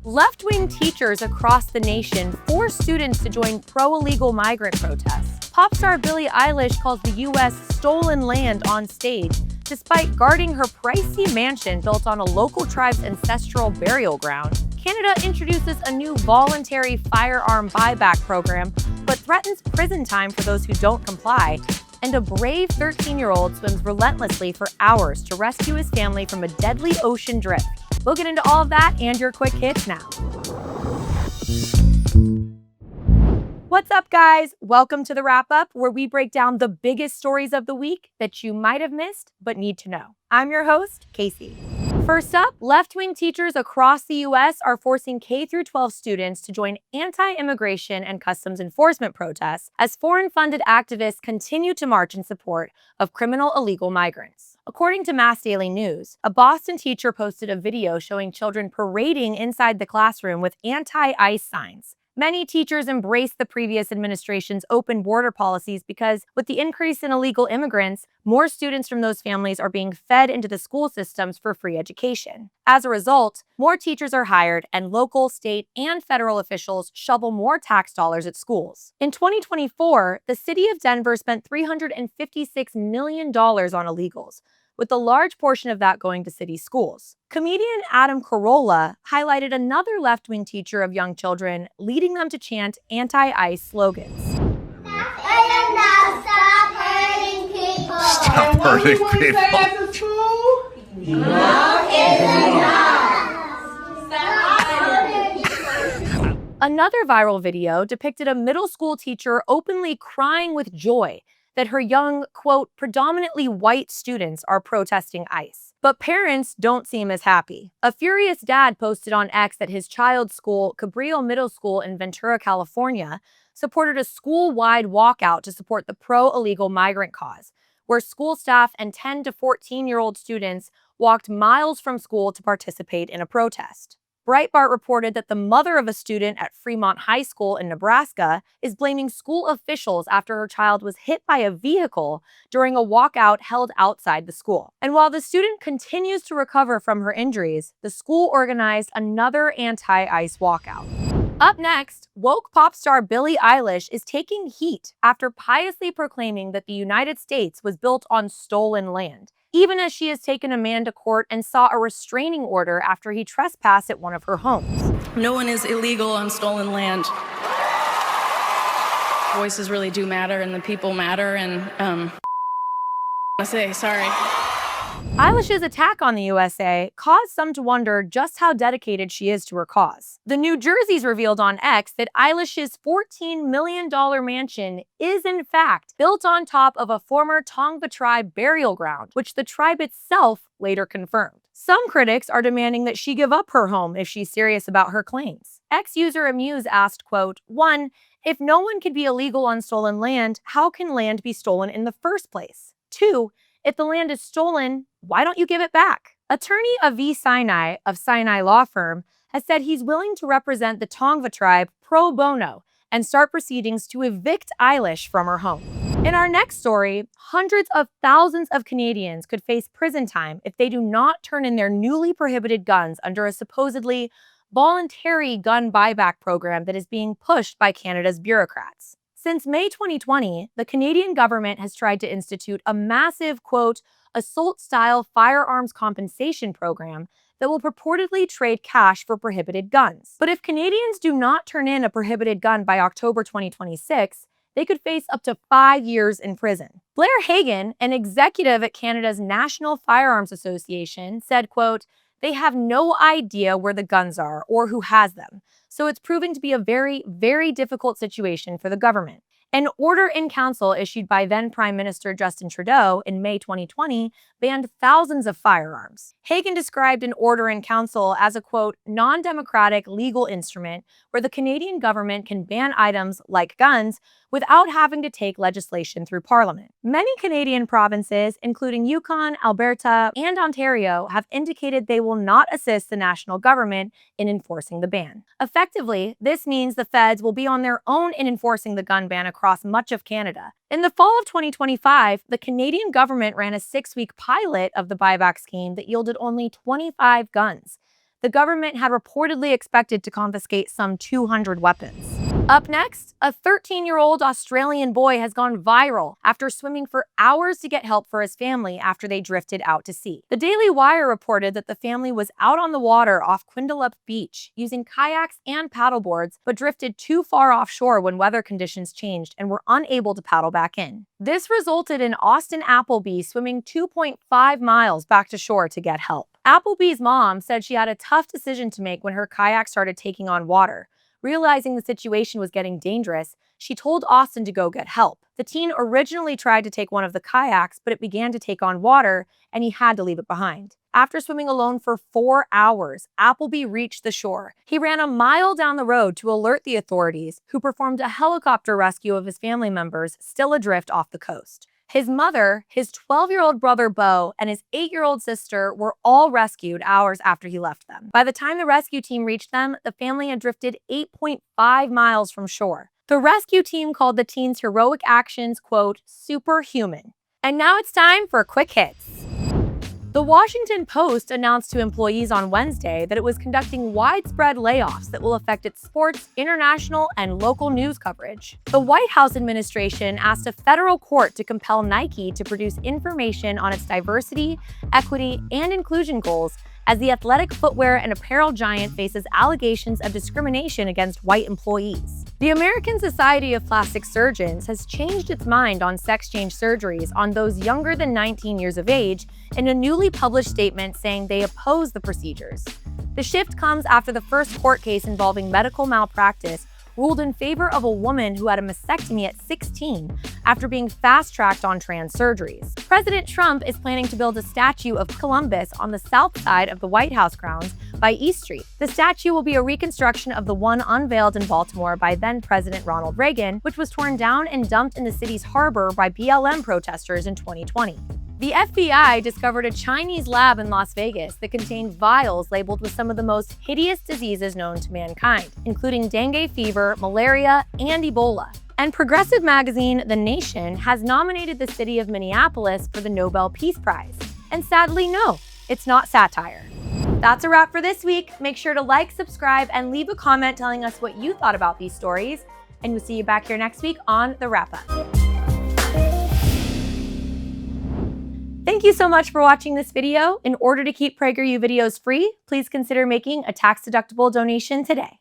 Left-wing teachers across the nation force students to join pro-illegal migrant protests. Pop star Billie Eilish calls the U.S. stolen land on stage, despite guarding her pricey mansion built on a local tribe's ancestral burial ground. Canada introduces a new voluntary firearm buyback program, but threatens prison time for those who don't comply. And a brave 13-year-old swims relentlessly for hours to rescue his family from a deadly ocean drift. We'll get into all of that and your quick hits now. What's up, guys? Welcome to the wrap-up, where we break down the biggest stories of the week that you might have missed but need to know. I'm your host, Casey. First up, left-wing teachers across the U.S. are forcing K-12 students to join anti-immigration and customs enforcement protests as foreign-funded activists continue to march in support of criminal illegal migrants. According to Mass Daily News, a Boston teacher posted a video showing children parading inside the classroom with anti-ICE signs. Many teachers embraced the previous administration's open border policies because, with the increase in illegal immigrants, more students from those families are being fed into the school systems for free education. As a result, more teachers are hired, and local, state, and federal officials shovel more tax dollars at schools. In 2024, the city of Denver spent $356 million on illegals, with a large portion of that going to city schools. Comedian Adam Carolla highlighted another left-wing teacher of young children, leading them to chant anti-ICE slogans. Stop hurting people. Stop hurting people. No, it's not. Another viral video depicted a middle school teacher openly crying with joy that her young, quote, predominantly white students are protesting ICE. But parents don't seem as happy. A furious dad posted on X that his child's school, Cabrillo Middle School in Ventura, California, supported a school-wide walkout to support the pro-illegal migrant cause, where school staff and 10 to 14-year-old students walked miles from school to participate in a protest. Breitbart reported that the mother of a student at Fremont High School in Nebraska is blaming school officials after her child was hit by a vehicle during a walkout held outside the school. And while the student continues to recover from her injuries, the school organized another anti-ICE walkout. Up next, woke pop star Billie Eilish is taking heat after piously proclaiming that the United States was built on stolen land, even as she has taken a man to court and saw a restraining order after he trespassed at one of her homes. No one is illegal on stolen land. Voices really do matter, and the people matter, and I say sorry. Eilish's attack on the USA caused some to wonder just how dedicated she is to her cause. The New Jersey's revealed on X that Eilish's $14 million mansion is in fact built on top of a former Tongva tribe burial ground, which the tribe itself later confirmed. Some critics are demanding that she give up her home if she's serious about her claims. X-user Amuse asked, quote, 1. If no one can be illegal on stolen land, how can land be stolen in the first place? 2. If the land is stolen, why don't you give it back? Attorney Avi Sinai of Sinai Law Firm has said he's willing to represent the Tongva tribe pro bono and start proceedings to evict Eilish from her home. In our next story, hundreds of thousands of Canadians could face prison time if they do not turn in their newly prohibited guns under a supposedly voluntary gun buyback program that is being pushed by Canada's bureaucrats. Since May 2020, the Canadian government has tried to institute a massive, quote, assault-style firearms compensation program that will purportedly trade cash for prohibited guns. But if Canadians do not turn in a prohibited gun by October 2026, they could face up to 5 years in prison. Blair Hagan, an executive at Canada's National Firearms Association, said, quote, they have no idea where the guns are or who has them. So it's proving to be a very, very difficult situation for the government. An order in council issued by then Prime Minister Justin Trudeau in May 2020 banned thousands of firearms. Hagan described an order in council as a, quote, non-democratic legal instrument where the Canadian government can ban items like guns without having to take legislation through Parliament. Many Canadian provinces, including Yukon, Alberta, and Ontario, have indicated they will not assist the national government in enforcing the ban. Effectively, this means the feds will be on their own in enforcing the gun ban across much of Canada. In the fall of 2025, the Canadian government ran a 6-week pilot of the buyback scheme that yielded only 25 guns. The government had reportedly expected to confiscate some 200 weapons. Up next, a 13-year-old Australian boy has gone viral after swimming for hours to get help for his family after they drifted out to sea. The Daily Wire reported that the family was out on the water off Quindalup Beach using kayaks and paddleboards, but drifted too far offshore when weather conditions changed and were unable to paddle back in. This resulted in Austin Appleby swimming 2.5 miles back to shore to get help. Appleby's mom said she had a tough decision to make when her kayak started taking on water. Realizing the situation was getting dangerous, she told Austin to go get help. The teen originally tried to take one of the kayaks, but it began to take on water, and he had to leave it behind. After swimming alone for 4 hours, Appleby reached the shore. He ran a mile down the road to alert the authorities, who performed a helicopter rescue of his family members still adrift off the coast. His mother, his 12-year-old brother Beau, and his 8-year-old sister were all rescued hours after he left them. By the time the rescue team reached them, the family had drifted 8.5 miles from shore. The rescue team called the teens' heroic actions, quote, superhuman. And now it's time for Quick Hits. The Washington Post announced to employees on Wednesday that it was conducting widespread layoffs that will affect its sports, international, and local news coverage. The White House administration asked a federal court to compel Nike to produce information on its diversity, equity, and inclusion goals as the athletic footwear and apparel giant faces allegations of discrimination against white employees. The American Society of Plastic Surgeons has changed its mind on sex change surgeries on those younger than 19 years of age in a newly published statement saying they oppose the procedures. The shift comes after the first court case involving medical malpractice ruled in favor of a woman who had a mastectomy at 16 after being fast-tracked on trans surgeries. President Trump is planning to build a statue of Columbus on the south side of the White House grounds by East Street. The statue will be a reconstruction of the one unveiled in Baltimore by then-President Ronald Reagan, which was torn down and dumped in the city's harbor by BLM protesters in 2020. The FBI discovered a Chinese lab in Las Vegas that contained vials labeled with some of the most hideous diseases known to mankind, including dengue fever, malaria, and Ebola. And progressive magazine The Nation has nominated the city of Minneapolis for the Nobel Peace Prize. And sadly, no, it's not satire. That's a wrap for this week. Make sure to like, subscribe, and leave a comment telling us what you thought about these stories. And we'll see you back here next week on The Wrap Up. Thank you so much for watching this video. In order to keep PragerU videos free, please consider making a tax-deductible donation today.